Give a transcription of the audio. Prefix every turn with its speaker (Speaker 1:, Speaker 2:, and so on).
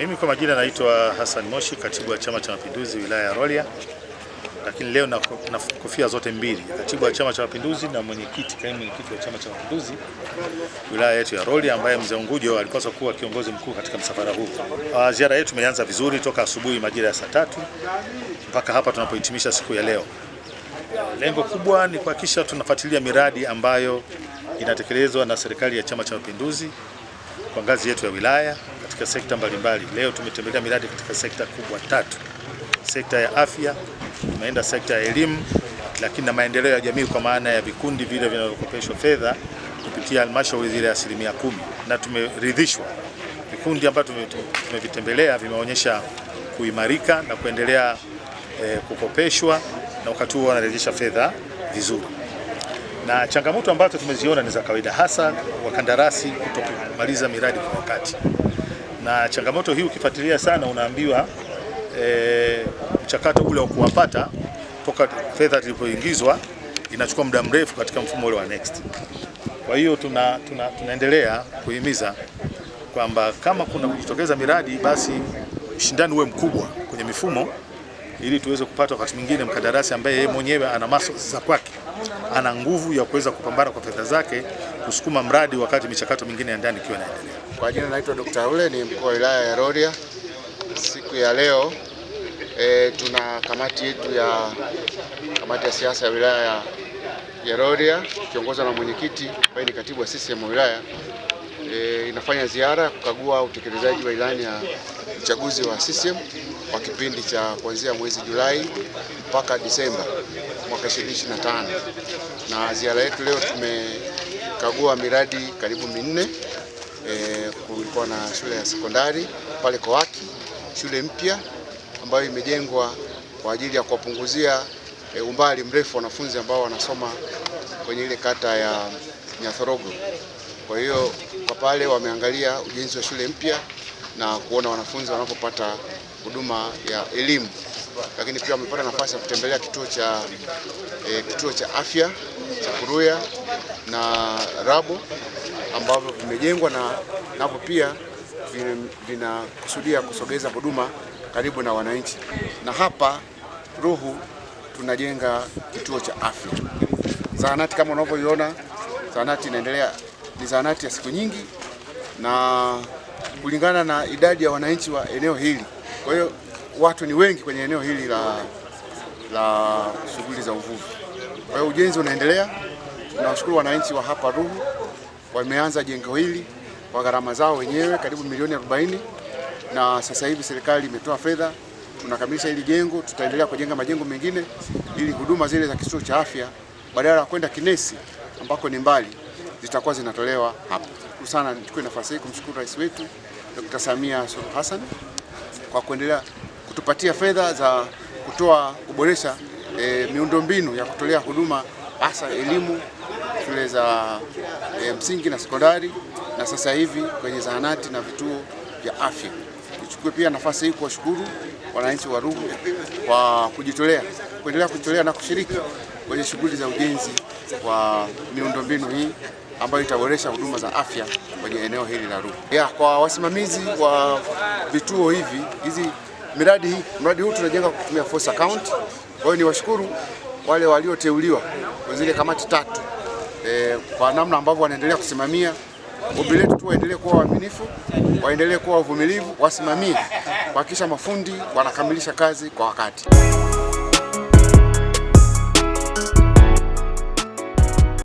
Speaker 1: Mimi kwa majina naitwa Hassan Moshi, katibu wa Chama cha Mapinduzi wilaya ya Rorya. Lakini leo na kofia zote mbili, katibu wa Chama cha Mapinduzi na kaimu mwenyekiti wa Chama cha Mapinduzi wilaya yetu ya Rorya, ambaye mzee Ungujo alipaswa kuwa kiongozi mkuu katika msafara huu. Ziara yetu imeanza vizuri toka asubuhi majira ya saa 3 mpaka hapa tunapohitimisha siku ya leo. Lengo kubwa ni kuhakikisha tunafuatilia miradi ambayo inatekelezwa na serikali ya Chama cha Mapinduzi kwa ngazi yetu ya wilaya katika sekta mbalimbali. Leo tumetembelea miradi katika sekta kubwa 3. Sekta ya afya, tumeenda sekta ya elimu, lakini na maendeleo ya jamii kwa maana ya vikundi vile vinavyokopeshwa fedha kupitia halmashauri zile ya 10%. Na tumeridhishwa. Vikundi ambavyo tumevitembelea vimeonyesha kuimarika na kuendelea kukopeshwa na wakati huo wanarejesha fedha vizuri. Na changamoto ambazo tumeziona ni za kawaida, hasa wakandarasi kutokumaliza miradi kwa wakati. Na changamoto hii ukifuatilia sana unaambiwa mchakato ule wa kuwapata toka fedha zilipoingizwa inachukua muda mrefu katika mfumo ule wa Next. Kwa hiyo tunaendelea kuhimiza kwamba kama kuna kujitokeza miradi, basi ushindani uwe mkubwa kwenye mifumo ili tuweze kupata wakati mwingine mkandarasi ambaye yeye mwenyewe ana maso za kwake, ana nguvu ya kuweza kupambana kwa fedha zake kusukuma mradi wakati michakato mingine ya ndani ikiwa inaendelea.
Speaker 2: Kwa jina naitwa Dr. Ule, ni mkuu wa wilaya ya Rorya. Siku ya leo tuna kamati yetu ya siasa ya wilaya ya Rorya kiongozwa na mwenyekiti ambaye ni katibu wa CCM wa wilaya, inafanya ziara kukagua utekelezaji wa ilani ya uchaguzi wa CCM kwa kipindi cha kuanzia mwezi Julai mpaka Disemba mwaka 2025. Na ziara yetu leo tumekagua miradi karibu 4. Kulikuwa na shule ya sekondari pale Kowaki, shule mpya ambayo imejengwa kwa ajili ya kuwapunguzia umbali mrefu wanafunzi ambao wanasoma kwenye ile kata ya Nyathorogo. Kwa hiyo kwa pale wameangalia ujenzi wa shule mpya na kuona wanafunzi wanapopata huduma ya elimu. Lakini pia wamepata nafasi ya kutembelea kituo cha afya cha Kuruya na Rabo ambavyo vimejengwa na hapo pia vinakusudia kusogeza huduma karibu na wananchi. Na hapa Ruhu tunajenga kituo cha afya. Zahanati kama unavyoiona, zahanati inaendelea, ni zahanati ya siku nyingi na kulingana na idadi ya wananchi wa eneo hili. Kwa hiyo watu ni wengi kwenye eneo hili la shughuli za uvuvi. Kwa hiyo ujenzi unaendelea. Tunawashukuru wananchi wa hapa Ruhu, wameanza jengo hili kwa gharama zao wenyewe karibu milioni 40, na sasa hivi serikali imetoa fedha, tunakamilisha hili jengo. Tutaendelea kujenga majengo mengine ili huduma zile za kituo cha afya badala ya kwenda Kinesi ambako ni mbali zitakuwa zinatolewa hapa. Sana nichukue nafasi hii kumshukuru Rais wetu Dr. Samia Suluhu Hassan kwa kuendelea kutupatia fedha za kuboresha miundombinu ya kutolea huduma, hasa elimu, shule za msingi na sekondari, na sasa hivi kwenye zahanati na vituo vya afya. Nichukue pia nafasi hii kuwashukuru wananchi wa Ruhu kwa kuendelea kujitolea na kushiriki kwenye shughuli za ujenzi wa miundombinu hii ambayo itaboresha huduma za afya kwenye eneo hili la Ruhu. Kwa wasimamizi wa vituo mradi huu tunajenga kutumia force account. Kwa hiyo niwashukuru wale walioteuliwa kwa zile kamati 3 kwa namna ambavyo wanaendelea kusimamia. Ombi letu tu waendelee kuwa waaminifu, waendelee kuwa wavumilivu, wasimamie kuhakikisha mafundi wanakamilisha kazi kwa wakati.